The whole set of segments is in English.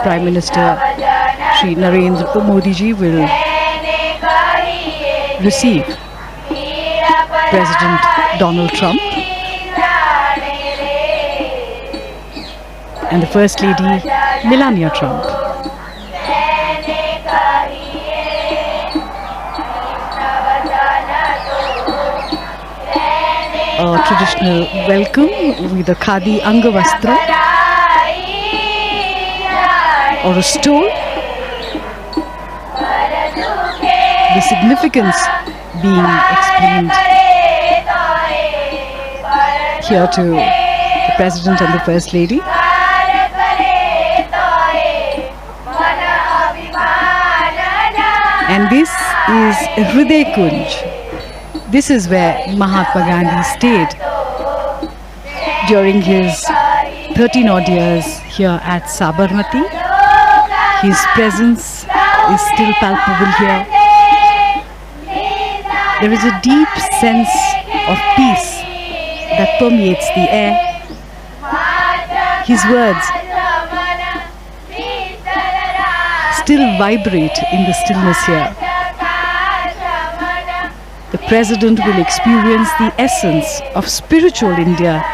Prime Minister Shri Narendra Modi ji will receive President Donald Trump and the First Lady Melania Trump. A traditional welcome with a khadi angavastra or a stole. The significance being explained here to the President and the First Lady. And this is Hriday Kunj. This is where Mahatma Gandhi stayed during his 13 odd years here at Sabarmati. His presence is still palpable here. There is a deep sense of peace that permeates the air. His words still vibrate in the stillness here. The President will experience the essence of spiritual India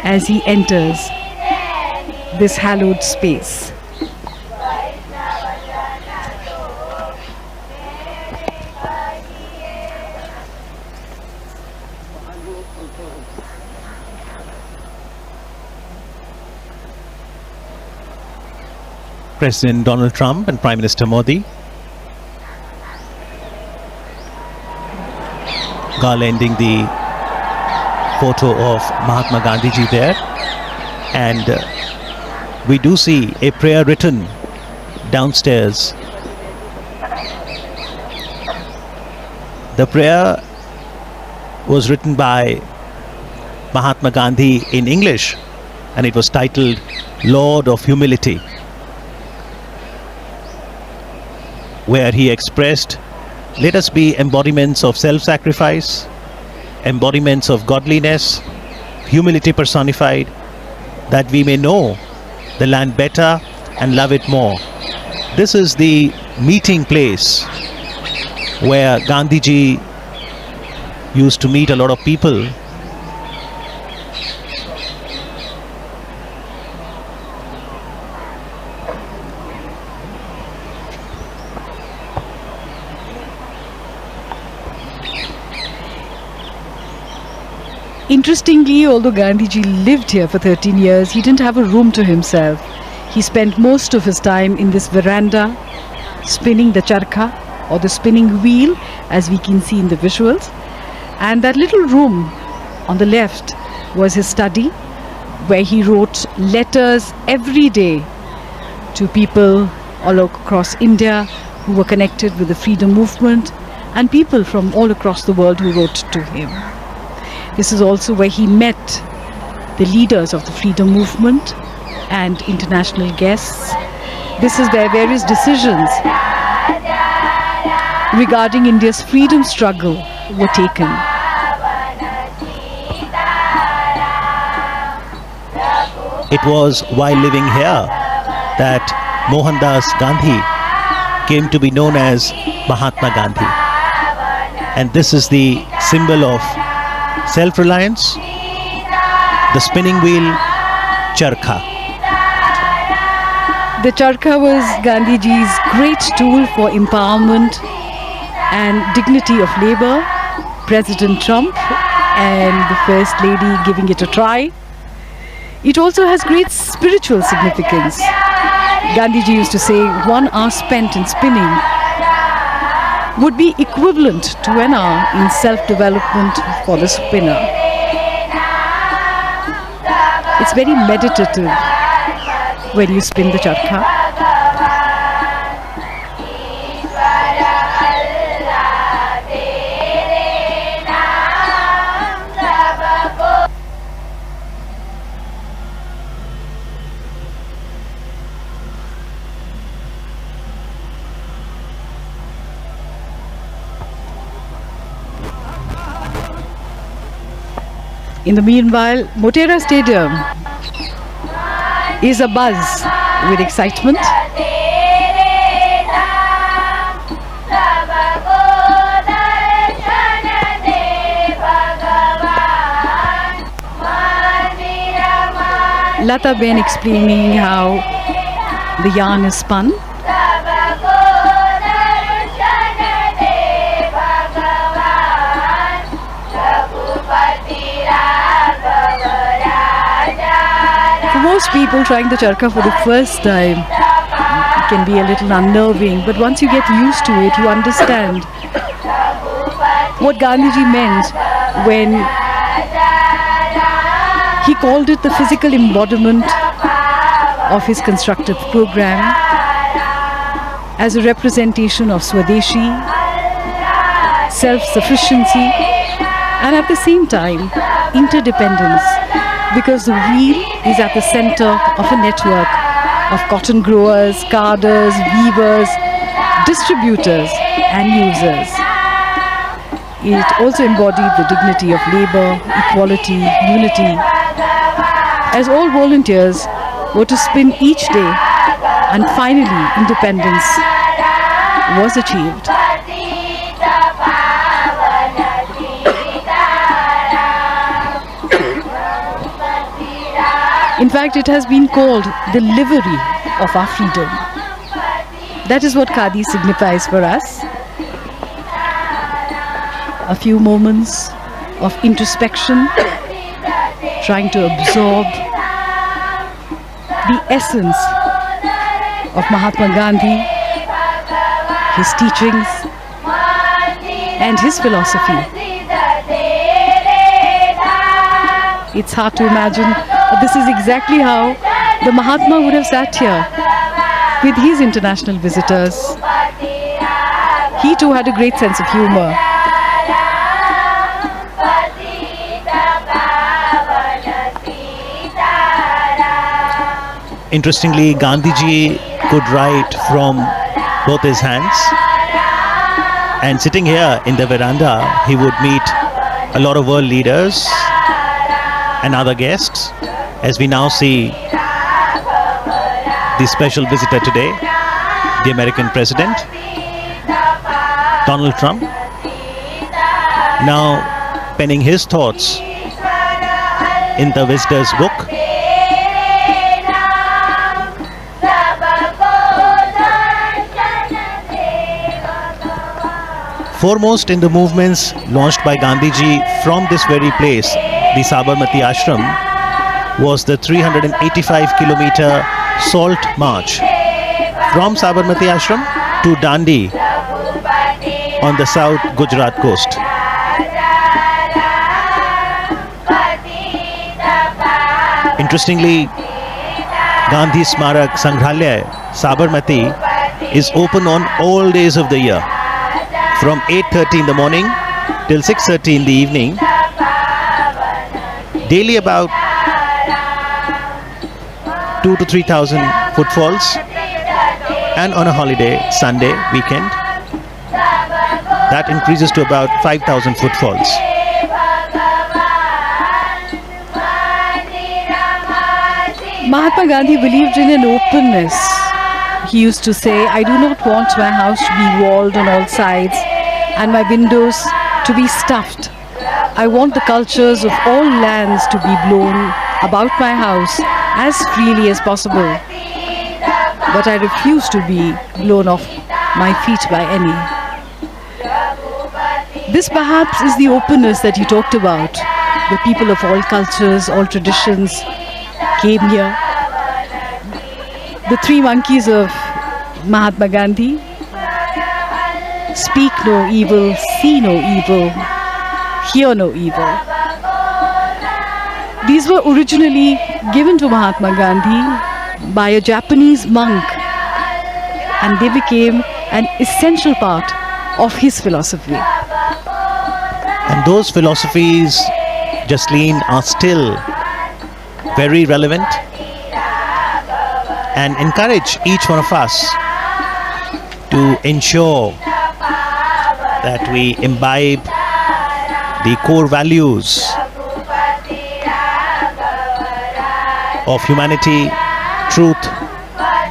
as he enters this hallowed space. President Donald Trump and Prime Minister Modi garlanding the photo of Mahatma Gandhi ji there, and we do see a prayer written downstairs. The prayer was written by Mahatma Gandhi in English, and it was titled Lord of Humility, where he expressed, let us be embodiments of self-sacrifice, embodiments of godliness, humility personified, that we may know the land better and love it more. This is the meeting place where Gandhiji used to meet a lot of people. Interestingly, although Gandhiji lived here for 13 years, he didn't have a room to himself. He spent most of his time in this veranda, spinning the charkha or the spinning wheel, as we can see in the visuals. And that little room on the left was his study, where he wrote letters every day to people all across India who were connected with the freedom movement, and people from all across the world who wrote to him. This is also where he met the leaders of the freedom movement and international guests. This is where various decisions regarding India's freedom struggle were taken. It was while living here that Mohandas Gandhi came to be known as Mahatma Gandhi. And this is the symbol of self-reliance, the spinning wheel, charkha. The charkha was Gandhiji's great tool for empowerment and dignity of labor. President Trump and the First Lady giving it a try. It also has great spiritual significance. Gandhiji used to say 1 hour spent in spinning would be equivalent to an hour in self-development for the spinner. It's very meditative when you spin the charkha. In the meanwhile, Motera Stadium is abuzz with excitement. Lata Ben explaining how the yarn is spun. For most people, trying the charkha for the first time can be a little unnerving, but once you get used to it, you understand what Gandhiji meant when he called it the physical embodiment of his constructive program as a representation of Swadeshi, self-sufficiency, and at the same time, interdependence, because the wheel is at the center of a network of cotton growers, carders, weavers, distributors, and users. It also embodied the dignity of labor, equality, unity, as all volunteers were to spin each day, and finally independence was achieved. In fact, it has been called the livery of our freedom. That is what Khadi signifies for us. A few moments of introspection, trying to absorb the essence of Mahatma Gandhi, his teachings, and his philosophy. It's hard to imagine that this is exactly how the Mahatma would have sat here with his international visitors. He too had a great sense of humor. Interestingly, Gandhiji could write from both his hands, and sitting here in the veranda, he would meet a lot of world leaders and other guests, as we now see the special visitor today, the American President, Donald Trump, now penning his thoughts in the visitor's book. Foremost in the movements launched by Gandhiji from this very place, the Sabarmati Ashram, was the 385-kilometer salt march from Sabarmati Ashram to Dandi on the south Gujarat coast. Interestingly, Gandhi Smarak Sangrahalaya, Sabarmati, is open on all days of the year, from 8:30 in the morning till 6:30 in the evening. Daily about 2,000 to 3,000 footfalls, and on a holiday, Sunday, weekend, that increases to about 5,000 footfalls. Mahatma Gandhi believed in an openness. He used to say, "I do not want my house to be walled on all sides and my windows to be stuffed. I want the cultures of all lands to be blown about my house as freely as possible. But I refuse to be blown off my feet by any." This perhaps is the openness that he talked about. The people of all cultures, all traditions came here. The three monkeys of Mahatma Gandhi: speak no evil, see no evil, hear no evil. These were originally given to Mahatma Gandhi by a Japanese monk, and they became an essential part of his philosophy. And those philosophies, Jasleen, are still very relevant and encourage each one of us to ensure that we imbibe the core values of humanity, truth,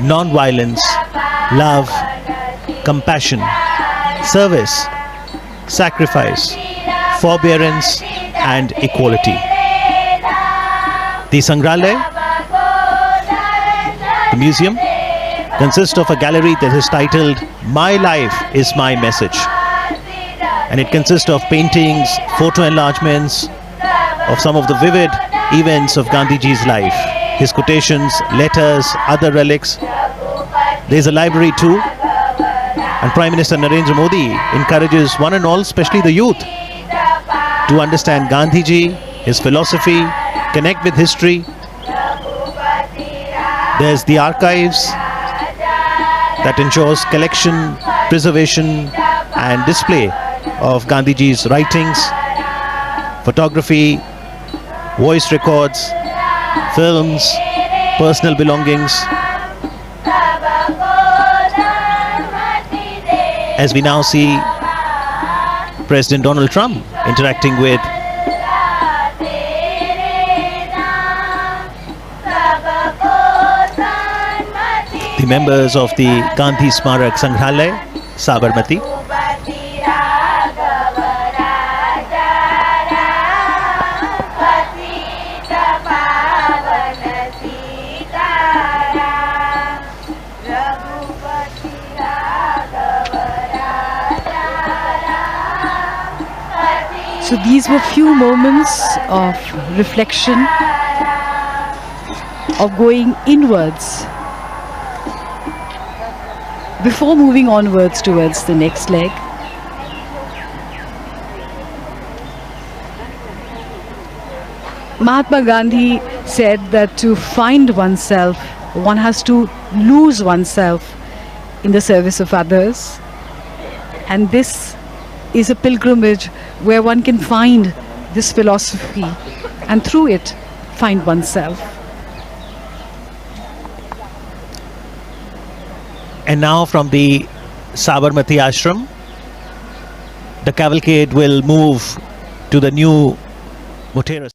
non-violence, love, compassion, service, sacrifice, forbearance and equality. The Sangrahalaya, the museum, consists of a gallery that is titled "My Life is My Message," and it consists of paintings, photo enlargements of some of the vivid events of Gandhiji's life, his quotations, letters, other relics. There is a library too, and Prime Minister Narendra Modi encourages one and all, especially the youth, to understand Gandhiji, his philosophy, connect with history. There's the archives that ensures collection, preservation and display of Gandhiji's writings, photography, voice records, films, personal belongings. As we now see President Donald Trump interacting with the members of the Gandhi Smarak Sangrahalaya, Sabarmati. So these were few moments of reflection, of going inwards before moving onwards towards the next leg. Mahatma Gandhi said that to find oneself, one has to lose oneself in the service of others, and this is a pilgrimage where one can find this philosophy and through it find oneself. And now from the Sabarmati Ashram, the cavalcade will move to the new Motera